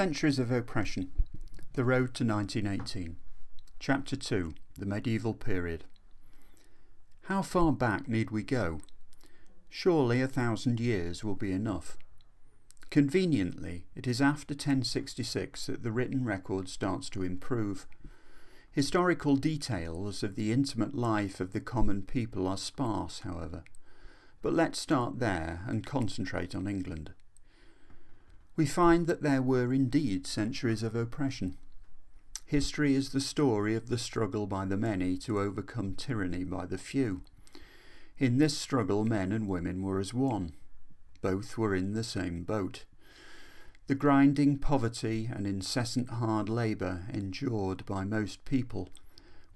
Centuries of Oppression, The Road to 1918. Chapter 2, The Medieval Period. How far back need we go? Surely 1,000 years will be enough. Conveniently, it is after 1066 that the written record starts to improve. Historical details of the intimate life of the common people are sparse, however. But let's start there and concentrate on England. We find that there were indeed centuries of oppression. History is the story of the struggle by the many to overcome tyranny by the few. In this struggle, men and women were as one. Both were in the same boat. The grinding poverty and incessant hard labour endured by most people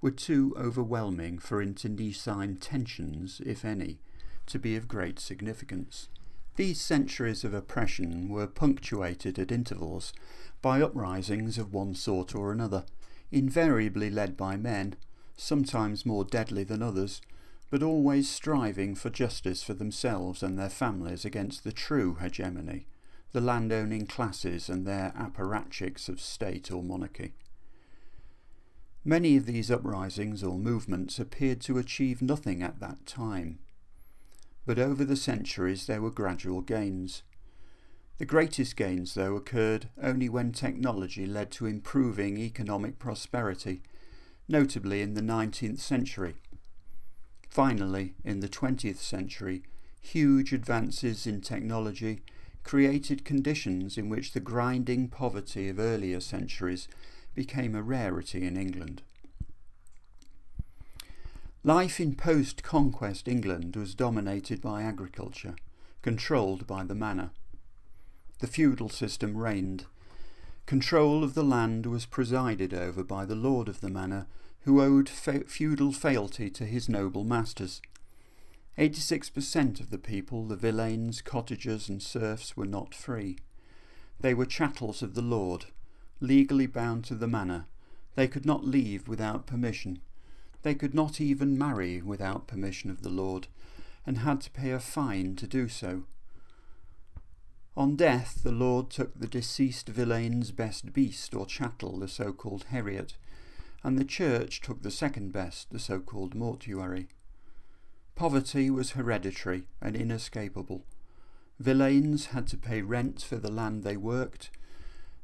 were too overwhelming for internecine tensions, if any, to be of great significance. These centuries of oppression were punctuated at intervals by uprisings of one sort or another, invariably led by men, sometimes more deadly than others, but always striving for justice for themselves and their families against the true hegemony, the landowning classes and their apparatchiks of state or monarchy. Many of these uprisings or movements appeared to achieve nothing at that time. But over the centuries there were gradual gains. The greatest gains, though, occurred only when technology led to improving economic prosperity, notably in the 19th century. Finally, in the 20th century, huge advances in technology created conditions in which the grinding poverty of earlier centuries became a rarity in England. Life in post-conquest England was dominated by agriculture, controlled by the manor. The feudal system reigned. Control of the land was presided over by the lord of the manor, who owed feudal fealty to his noble masters. 86% of the people, the villeins, cottagers and serfs, were not free. They were chattels of the lord, legally bound to the manor. They could not leave without permission. They could not even marry without permission of the lord, and had to pay a fine to do so. On death, the lord took the deceased villein's best beast or chattel, the so-called heriot, and the church took the second best, the so-called mortuary. Poverty was hereditary and inescapable. Villeins had to pay rent for the land they worked.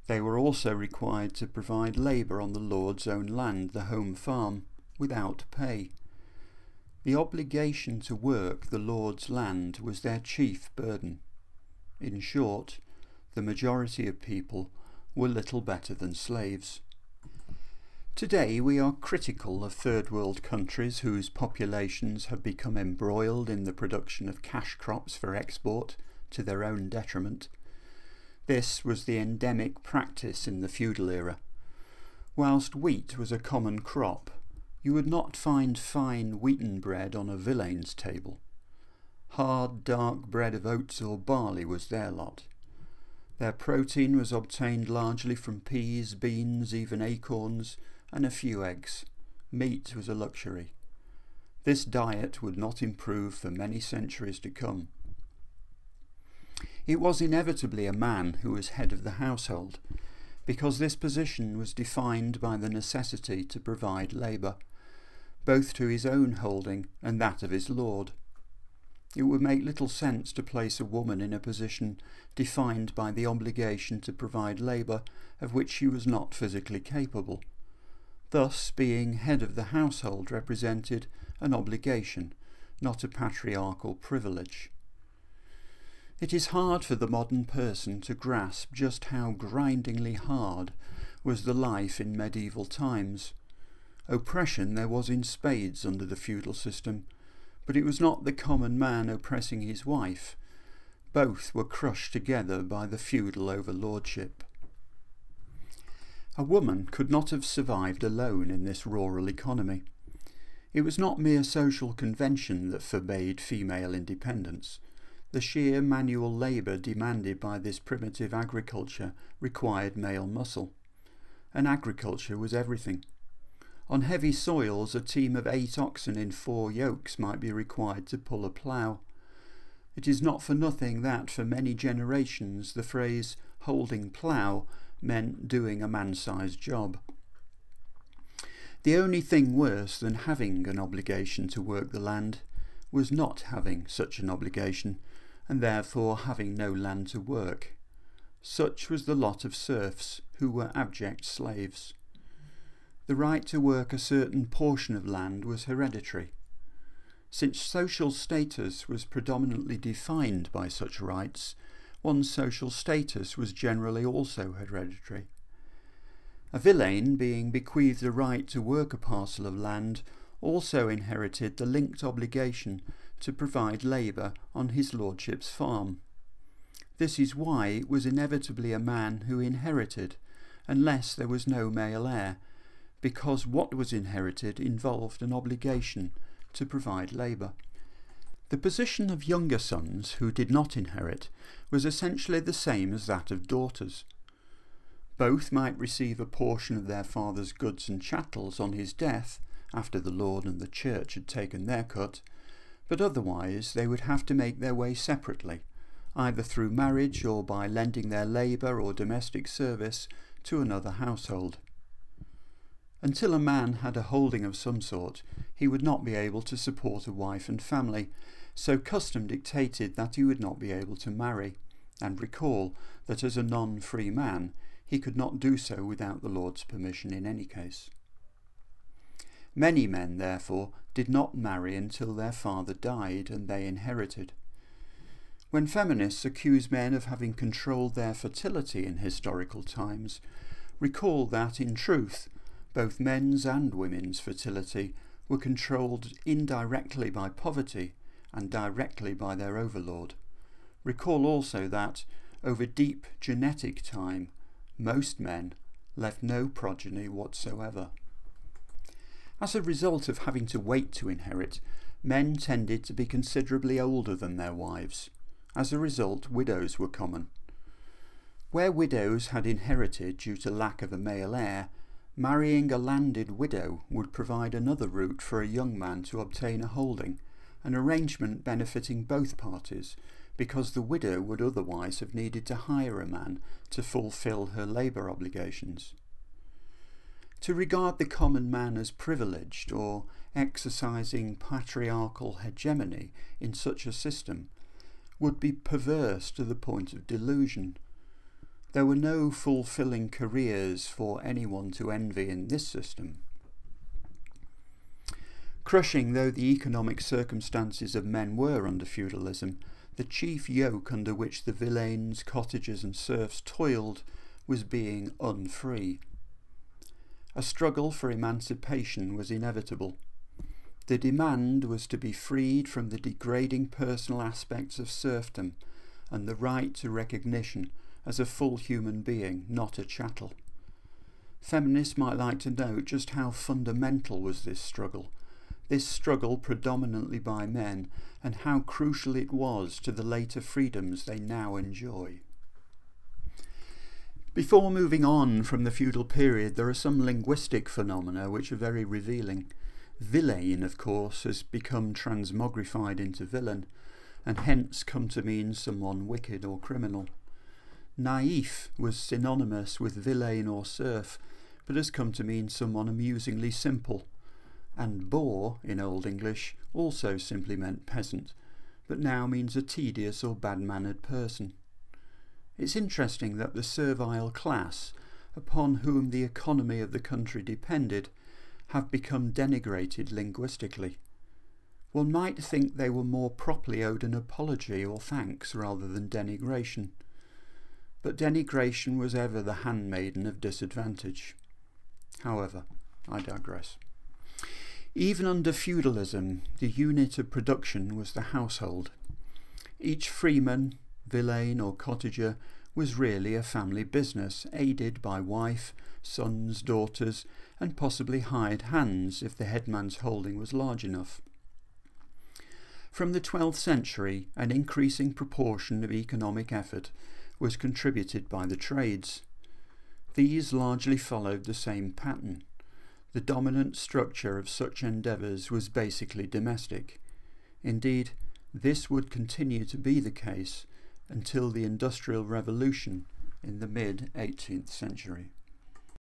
They were also required to provide labour on the lord's own land, the home farm, without pay. The obligation to work the lord's land was their chief burden. In short, the majority of people were little better than slaves. Today we are critical of third world countries whose populations have become embroiled in the production of cash crops for export to their own detriment. This was the endemic practice in the feudal era. Whilst wheat was a common crop, you would not find fine wheaten bread on a villein's table. Hard, dark bread of oats or barley was their lot. Their protein was obtained largely from peas, beans, even acorns, and a few eggs. Meat was a luxury. This diet would not improve for many centuries to come. It was inevitably a man who was head of the household, because this position was defined by the necessity to provide labour, both to his own holding and that of his lord. It would make little sense to place a woman in a position defined by the obligation to provide labour of which she was not physically capable. Thus, being head of the household represented an obligation, not a patriarchal privilege. It is hard for the modern person to grasp just how grindingly hard was the life in medieval times. Oppression there was in spades under the feudal system, but it was not the common man oppressing his wife. Both were crushed together by the feudal overlordship. A woman could not have survived alone in this rural economy. It was not mere social convention that forbade female independence. The sheer manual labour demanded by this primitive agriculture required male muscle. And agriculture was everything. On heavy soils, a team of 8 oxen in 4 yokes might be required to pull a plough. It is not for nothing that, for many generations, the phrase "holding plough" meant doing a man-sized job. The only thing worse than having an obligation to work the land was not having such an obligation, and therefore having no land to work. Such was the lot of serfs, who were abject slaves. The right to work a certain portion of land was hereditary. Since social status was predominantly defined by such rights, one's social status was generally also hereditary. A villein, being bequeathed the right to work a parcel of land, also inherited the linked obligation to provide labour on his lordship's farm. This is why it was inevitably a man who inherited, unless there was no male heir, because what was inherited involved an obligation to provide labour. The position of younger sons who did not inherit was essentially the same as that of daughters. Both might receive a portion of their father's goods and chattels on his death, after the Lord and the Church had taken their cut, but otherwise they would have to make their way separately, either through marriage or by lending their labour or domestic service to another household. Until a man had a holding of some sort, he would not be able to support a wife and family, so custom dictated that he would not be able to marry, and recall that as a non-free man he could not do so without the Lord's permission in any case. Many men, therefore, did not marry until their father died and they inherited. When feminists accuse men of having controlled their fertility in historical times, recall that, in truth, both men's and women's fertility were controlled indirectly by poverty and directly by their overlord. Recall also that, over deep genetic time, most men left no progeny whatsoever. As a result of having to wait to inherit, men tended to be considerably older than their wives. As a result, widows were common. Where widows had inherited due to lack of a male heir, marrying a landed widow would provide another route for a young man to obtain a holding, an arrangement benefiting both parties, because the widow would otherwise have needed to hire a man to fulfil her labour obligations. To regard the common man as privileged or exercising patriarchal hegemony in such a system would be perverse to the point of delusion. There were no fulfilling careers for anyone to envy in this system. Crushing though the economic circumstances of men were under feudalism, the chief yoke under which the villeins, cottagers and serfs toiled was being unfree. A struggle for emancipation was inevitable. The demand was to be freed from the degrading personal aspects of serfdom and the right to recognition as a full human being, not a chattel. Feminists might like to note just how fundamental was this struggle predominantly by men, and how crucial it was to the later freedoms they now enjoy. Before moving on from the feudal period, there are some linguistic phenomena which are very revealing. Villein, of course, has become transmogrified into villain, and hence come to mean someone wicked or criminal. Naif was synonymous with villein or serf, but has come to mean someone amusingly simple. And boor, in Old English, also simply meant peasant, but now means a tedious or bad-mannered person. It's interesting that the servile class, upon whom the economy of the country depended, have become denigrated linguistically. One might think they were more properly owed an apology or thanks rather than denigration. But denigration was ever the handmaiden of disadvantage. However, I digress. Even under feudalism, the unit of production was the household. Each freeman, villein or cottager was really a family business, aided by wife, sons, daughters, and possibly hired hands if the headman's holding was large enough. From the 12th century, an increasing proportion of economic effort was contributed by the trades. These largely followed the same pattern. The dominant structure of such endeavours was basically domestic. Indeed, this would continue to be the case until the Industrial Revolution, in the mid-18th century.